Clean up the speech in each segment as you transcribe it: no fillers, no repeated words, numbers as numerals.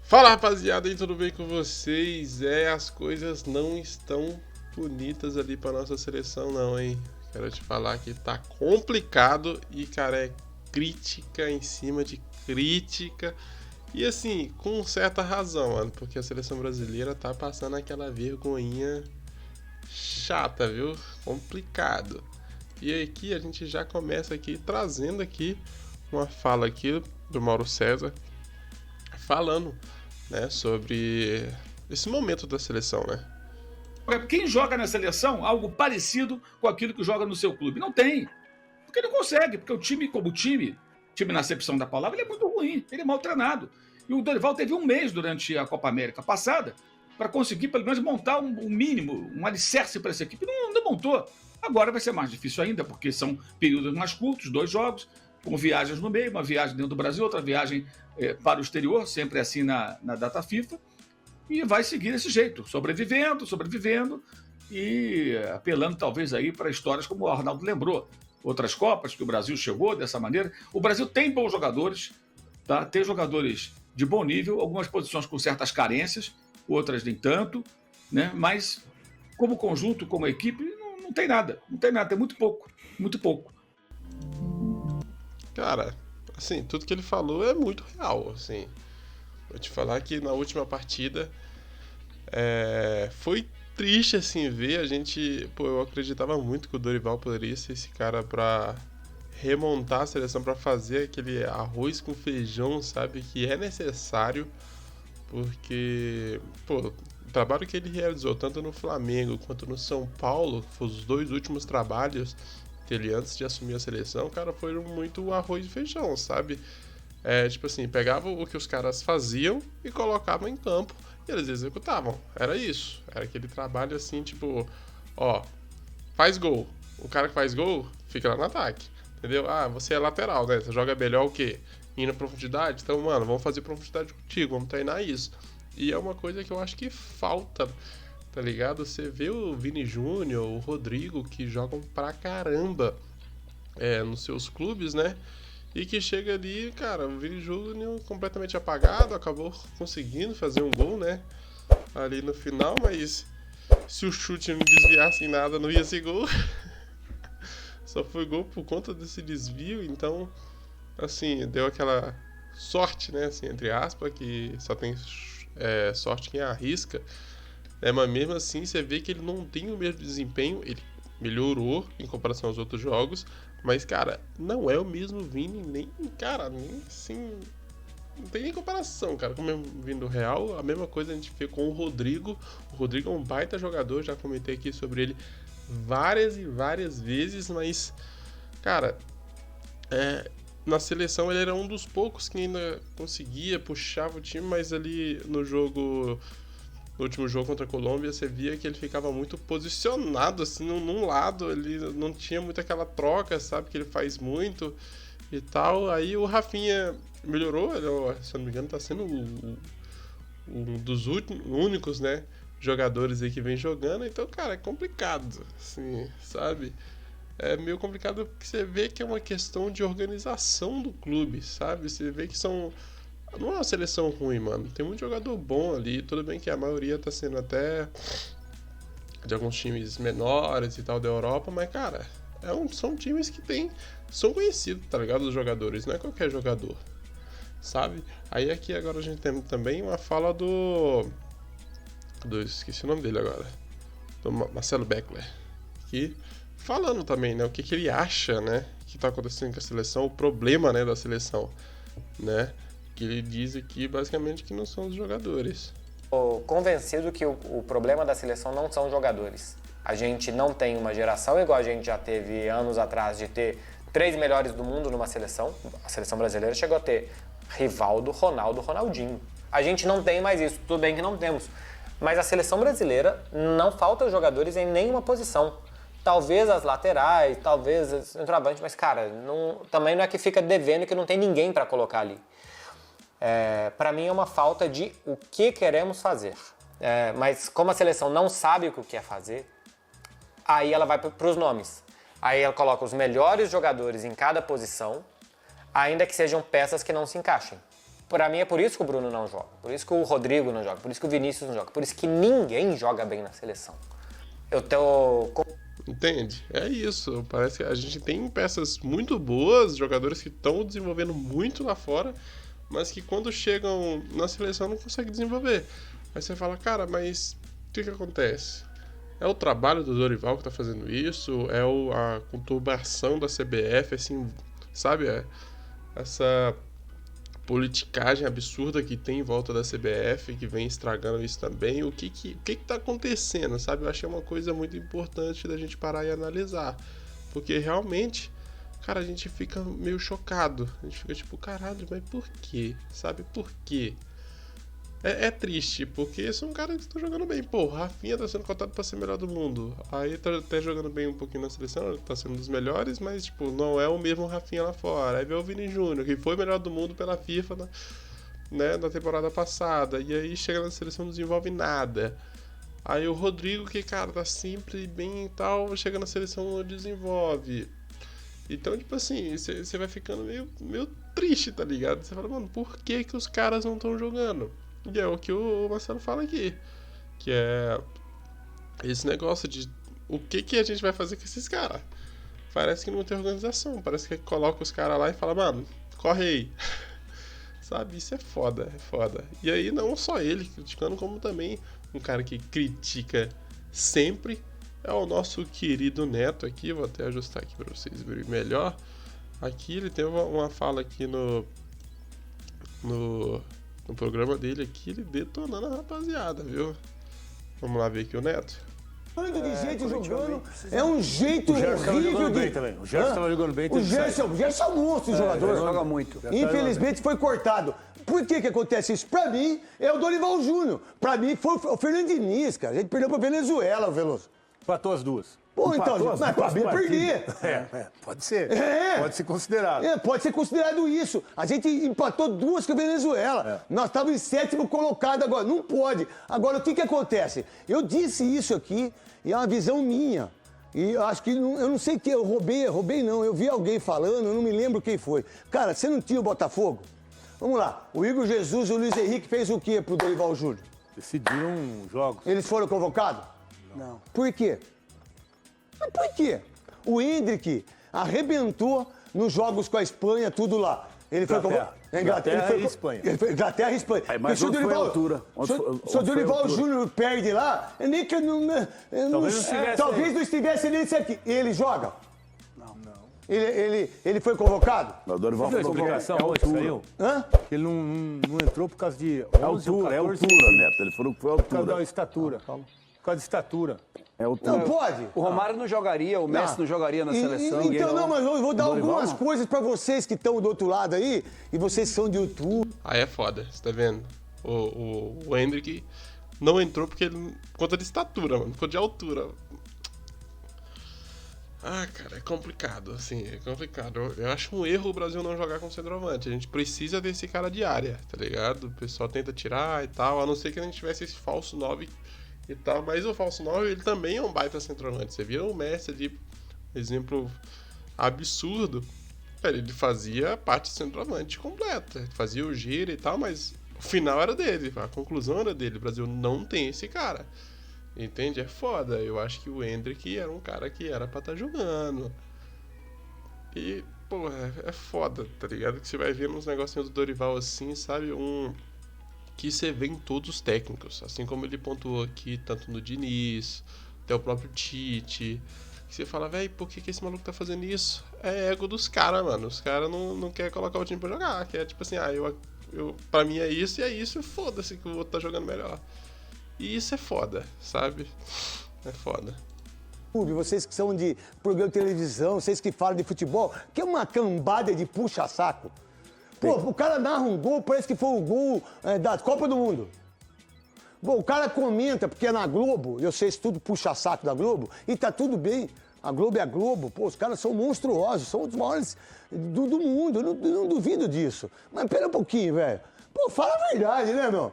Fala rapaziada, e tudo bem com vocês? As coisas não estão bonitas ali pra nossa seleção não, hein? Quero te falar que tá complicado e, cara, é crítica em cima de crítica. E assim, com certa razão, mano, porque a seleção brasileira tá passando aquela vergonhinha chata, viu? Complicado. E aqui a gente já começa aqui trazendo aqui uma fala aqui do Mauro César falando, né, sobre esse momento da seleção, né? Quem joga na seleção algo parecido com aquilo que joga no seu clube? Não tem. Porque não consegue, porque o time, como time na acepção da palavra, ele é muito ruim, ele é mal treinado. E o Dorival teve um mês durante a Copa América passada para conseguir, pelo menos, montar um mínimo, um alicerce para essa equipe. Não montou. Agora vai ser mais difícil ainda, porque são períodos mais curtos, 2 jogos, com viagens no meio, uma viagem dentro do Brasil, outra viagem para o exterior, sempre assim na data FIFA. E vai seguir desse jeito, sobrevivendo e apelando talvez aí para histórias como o Arnaldo lembrou. Outras Copas que o Brasil chegou dessa maneira. O Brasil tem bons jogadores, tá? Tem jogadores de bom nível, algumas posições com certas carências, outras nem tanto, né? Mas como conjunto, como equipe, não tem nada. Não tem nada, tem muito pouco, muito pouco. Cara, assim, tudo que ele falou é muito real, assim. Vou te falar que na última partida foi triste, assim, ver a gente... Pô, eu acreditava muito que o Dorival poderia ser esse cara pra remontar a seleção, pra fazer aquele arroz com feijão, sabe? Que é necessário, porque, pô, o trabalho que ele realizou tanto no Flamengo quanto no São Paulo, que foram os 2 últimos trabalhos dele antes de assumir a seleção, cara, foram muito arroz e feijão, sabe? Tipo assim, pegavam o que os caras faziam e colocavam em campo e eles executavam. Era isso. Era aquele trabalho assim, tipo, ó, faz gol. O cara que faz gol fica lá no ataque. Entendeu? Ah, você é lateral, né? Você joga melhor o quê? Ir na profundidade? Então, mano, vamos fazer profundidade contigo, vamos treinar isso. E é uma coisa que eu acho que falta, tá ligado? Você vê o Vini Júnior, o Rodrigo, que jogam pra caramba nos seus clubes, né? E que chega ali, cara, o Vini Júnior completamente apagado, acabou conseguindo fazer um gol, né? Ali no final, mas se o chute não desviasse em nada, não ia ser gol. Só foi gol por conta desse desvio, então, assim, deu aquela sorte, né? Assim, entre aspas, que só tem sorte quem arrisca. Mas mesmo assim, você vê que ele não tem o mesmo desempenho, ele melhorou em comparação aos outros jogos, mas, cara, não é o mesmo Vini, nem, cara, nem assim, não tem nem comparação, cara, com o mesmo Vini do Real. A mesma coisa a gente vê com o Rodrigo. O Rodrigo é um baita jogador, já comentei aqui sobre ele várias e várias vezes, mas, cara, na seleção ele era um dos poucos que ainda conseguia, puxava o time, mas ali no último jogo contra a Colômbia, você via que ele ficava muito posicionado, assim, num lado, ele não tinha muito aquela troca, sabe, que ele faz muito e tal. Aí o Rafinha melhorou, ele, se eu não me engano, tá sendo um dos únicos, né, jogadores aí que vem jogando. Então, cara, é complicado, assim, sabe? É meio complicado porque você vê que é uma questão de organização do clube, sabe? Você vê que não é uma seleção ruim, mano. Tem muito jogador bom ali. Tudo bem que a maioria tá sendo até de alguns times menores e tal da Europa, mas, cara, são times que são conhecidos, tá ligado? Os jogadores, não é qualquer jogador, sabe? Aí aqui agora a gente tem também uma fala esqueci o nome dele agora. Do Marcelo Beckler. Que falando também, né? O que ele acha, né? Que tá acontecendo com a seleção, o problema, né, da seleção, né? Que ele diz aqui basicamente que não são os jogadores. Estou convencido que o problema da seleção não são os jogadores. A gente não tem uma geração igual a gente já teve anos atrás de ter 3 melhores do mundo numa seleção. A seleção brasileira chegou a ter Rivaldo, Ronaldo, Ronaldinho. A gente não tem mais isso, tudo bem que não temos. Mas a seleção brasileira não falta jogadores em nenhuma posição. Talvez as laterais, talvez o centroavante, mas, cara, também não é que fica devendo que não tem ninguém para colocar ali. Para mim é uma falta de o que queremos fazer. Mas como a seleção não sabe o que quer fazer, aí ela vai para os nomes. Aí ela coloca os melhores jogadores em cada posição, ainda que sejam peças que não se encaixem. Pra mim é por isso que o Bruno não joga, por isso que o Rodrigo não joga, por isso que o Vinícius não joga, por isso que ninguém joga bem na seleção. Eu tô... Entende? É isso. Parece que a gente tem peças muito boas, jogadores que estão desenvolvendo muito lá fora, mas que quando chegam na seleção não conseguem desenvolver. Aí você fala, cara, mas o que acontece? É o trabalho do Dorival que tá fazendo isso? É a conturbação da CBF, assim, sabe? Essa politicagem absurda que tem em volta da CBF, que vem estragando isso também. O que tá acontecendo, sabe? Eu achei uma coisa muito importante da gente parar e analisar. Porque realmente, cara, a gente fica meio chocado. A gente fica tipo, caralho, mas por quê? Sabe? Por quê? É triste, porque são caras que estão jogando bem. Pô, o Rafinha tá sendo cotado pra ser melhor do mundo. Aí tá até jogando bem um pouquinho na seleção, tá sendo um dos melhores, mas, tipo, não é o mesmo Rafinha lá fora. Aí vem o Vini Júnior, que foi melhor do mundo pela FIFA na temporada passada. E aí chega na seleção e não desenvolve nada. Aí o Rodrigo, que, cara, tá sempre bem e tal, chega na seleção e não desenvolve. Então, tipo assim, você vai ficando meio triste, tá ligado? Você fala, mano, por que os caras não estão jogando? E é o que o Marcelo fala aqui, que é esse negócio de o que a gente vai fazer com esses caras. Parece que não tem organização, parece que coloca os caras lá e fala, mano, corre aí. Sabe, isso é foda. E aí não só ele criticando, como também um cara que critica sempre é o nosso querido Neto aqui. Vou até ajustar aqui pra vocês verem melhor. Aqui ele tem uma fala aqui no programa dele aqui, ele detonando a rapaziada, viu? Vamos lá ver aqui o Neto. De jeito jogando, é um jeito horrível de... O Gerson estava jogando bem. O Gerson é um monstro de jogador. Joga muito. Infelizmente foi cortado. Por que acontece isso? Pra mim, é o Dorival Júnior. Pra mim, foi o Fernando Diniz, cara. A gente perdeu pra Venezuela, o Veloso. Empatou as duas. Pô, então, mas pra mim, perder. Pode ser. Pode ser considerado. Pode ser considerado isso. A gente empatou duas com a Venezuela. Nós estávamos em 7º colocado agora. Não pode. Agora, o que acontece? Eu disse isso aqui e é uma visão minha. E eu acho que, eu não sei o que, eu roubei não. Eu vi alguém falando, eu não me lembro quem foi. Cara, você não tinha o Botafogo? Vamos lá. O Igor Jesus e o Luiz Henrique fez o quê pro Dorival Júnior? Decidiram jogos. Eles foram convocados? Não. Por quê? Mas por quê? O Hendrick arrebentou nos jogos com a Espanha, tudo lá. Ele foi convocado. Inglaterra e Espanha. Inglaterra e Espanha. Aí, mas não foi a altura. Se o Dorival Júnior perde lá, nem que talvez não estivesse nesse aqui. Ele joga? Não. Ele foi convocado? O Dorival foi convocação hoje saiu? Hã? Ele não entrou por causa de Altura, é altura, Neto. Ele falou que foi Por causa altura. da estatura. Por causa de estatura. É altura. Não pode? O Romário não jogaria, o Messi não jogaria na seleção. Então, não, mas eu vou dar Dorival, algumas não. coisas pra vocês que estão do outro lado aí, e vocês que são de YouTube. Aí é foda, você tá vendo? O Hendrick não entrou porque ele... por conta de estatura, mano. Ficou de altura. Ah, cara, é complicado, assim, é complicado. Eu acho um erro o Brasil não jogar com centroavante. A gente precisa desse cara de área, tá ligado? O pessoal tenta tirar e tal, a não ser que a gente tivesse esse falso 9 e tal. Mas o falso 9, ele também é um baita centroavante. Você vira o Messi ali, exemplo absurdo. Ele fazia a parte centroavante completa. Ele fazia o giro e tal, mas o final era dele, a conclusão era dele. O Brasil não tem esse cara. Entende? É foda. Eu acho que o Hendrick era um cara que era pra estar jogando. E, porra, é foda, tá ligado? Que você vai ver uns negocinhos do Dorival assim, sabe? Que você vê em todos os técnicos. Assim como ele pontuou aqui, tanto no Diniz, até o próprio Tite. Que você fala, velho, por que esse maluco tá fazendo isso? É ego dos caras, mano. Os caras não querem colocar o time pra jogar. Que é tipo assim, pra mim é isso e foda-se que o outro tá jogando melhor. E isso é foda, sabe? É foda. Vocês que são de programa de televisão, vocês que falam de futebol, que é uma cambada de puxa-saco. Pô, o cara narra um gol, parece que foi o gol da Copa do Mundo. Bom, o cara comenta, porque é na Globo, eu sei se tudo puxa-saco da Globo, e tá tudo bem. A Globo é a Globo, pô, os caras são monstruosos, são os maiores do mundo, eu não duvido disso. Mas pera um pouquinho, velho. Pô, fala a verdade, né, meu?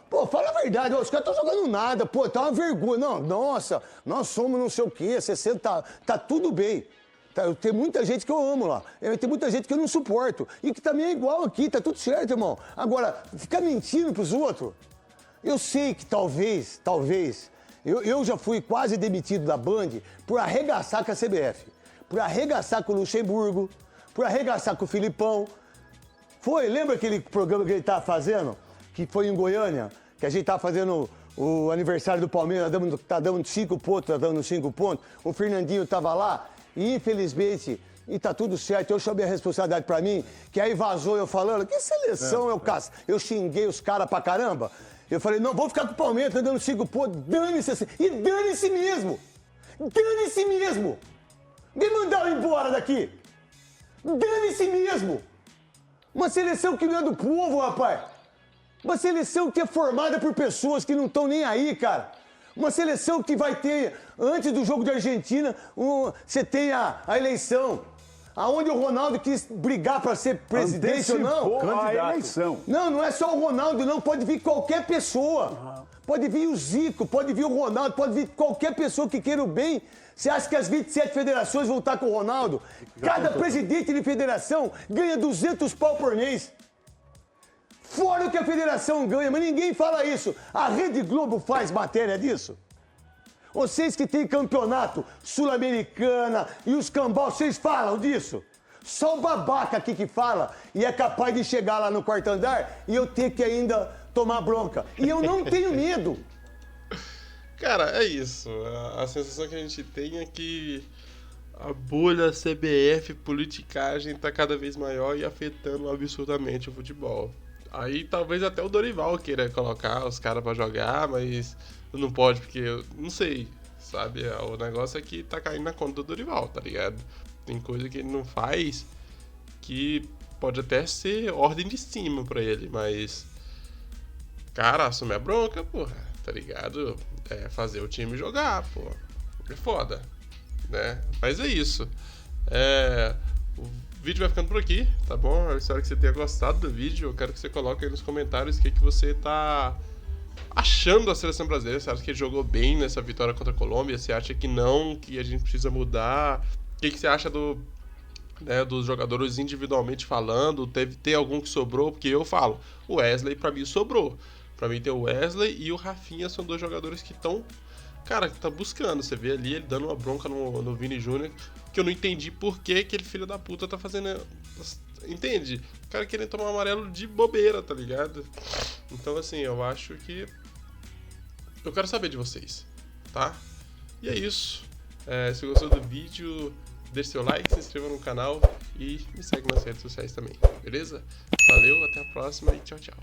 Pô, fala a verdade, os caras estão jogando nada, pô, tá uma vergonha. Não, nossa, nós somos não sei o quê, 60, tá tudo bem. Tem muita gente que eu amo lá. Tem muita gente que eu não suporto. E que também é igual aqui, tá tudo certo, irmão. Agora, ficar mentindo pros outros, eu sei que talvez, eu já fui quase demitido da Band por arregaçar com a CBF, por arregaçar com o Luxemburgo, por arregaçar com o Filipão. Lembra aquele programa que ele tava fazendo, que foi em Goiânia, que a gente tava fazendo o aniversário do Palmeiras, tá dando 5 pontos, tá dando 5 pontos. O Fernandinho tava lá e, infelizmente, e tá tudo certo, eu chamei a responsabilidade pra mim, que aí vazou eu falando, que seleção é o caso. Eu xinguei os caras pra caramba. Eu falei, não, vou ficar com o Palmeiras, tá dando 5 pontos, dane-se assim. E dane-se mesmo. Dane-se mesmo. Me mandaram embora daqui. Dane-se mesmo. Uma seleção que não é do povo, rapaz. Uma seleção que é formada por pessoas que não estão nem aí, cara. Uma seleção que vai ter, antes do jogo de Argentina, você tem a eleição. Aonde o Ronaldo quis brigar para ser presidente ou não. A eleição. Não é só o Ronaldo, não. Pode vir qualquer pessoa. Pode vir o Zico, pode vir o Ronaldo, pode vir qualquer pessoa que queira o bem. Você acha que as 27 federações vão estar com o Ronaldo? Cada presidente de federação ganha 200 pau por mês. Fora o que a federação ganha, mas ninguém fala isso. A Rede Globo faz matéria disso. Vocês que têm campeonato sul-americana e os cambal, vocês falam disso? Só o babaca aqui que fala e é capaz de chegar lá no quarto andar e eu ter que ainda tomar bronca. E eu não tenho medo. Cara, é isso. A sensação que a gente tem é que a bolha CBF, politicagem, tá cada vez maior e afetando absurdamente o futebol. Aí talvez até o Dorival queira colocar os caras pra jogar, mas não pode, porque eu não sei, sabe? O negócio é que tá caindo na conta do Dorival, tá ligado? Tem coisa que ele não faz que pode até ser ordem de cima pra ele, mas... Cara, assumir a bronca, porra, tá ligado? É fazer o time jogar, pô. É foda, né? Mas é isso. O vídeo vai ficando por aqui, tá bom? Eu espero que você tenha gostado do vídeo. Eu quero que você coloque aí nos comentários o que você tá achando da seleção brasileira. Você acha que ele jogou bem nessa vitória contra a Colômbia? Você acha que não, que a gente precisa mudar? O que você acha dos jogadores individualmente falando? Tem algum que sobrou? Porque eu falo, o Wesley pra mim sobrou. Pra mim tem o Wesley e o Rafinha, são dois jogadores que estão... Cara, que tá buscando. Você vê ali ele dando uma bronca no Vini Júnior, que eu não entendi por que aquele filho da puta tá fazendo... Entende? O cara querendo tomar um amarelo de bobeira, tá ligado? Então, assim, eu acho que... Eu quero saber de vocês, tá? E é isso. Se gostou do vídeo, deixe seu like, se inscreva no canal e me segue nas redes sociais também, beleza? Valeu, até a próxima e tchau, tchau.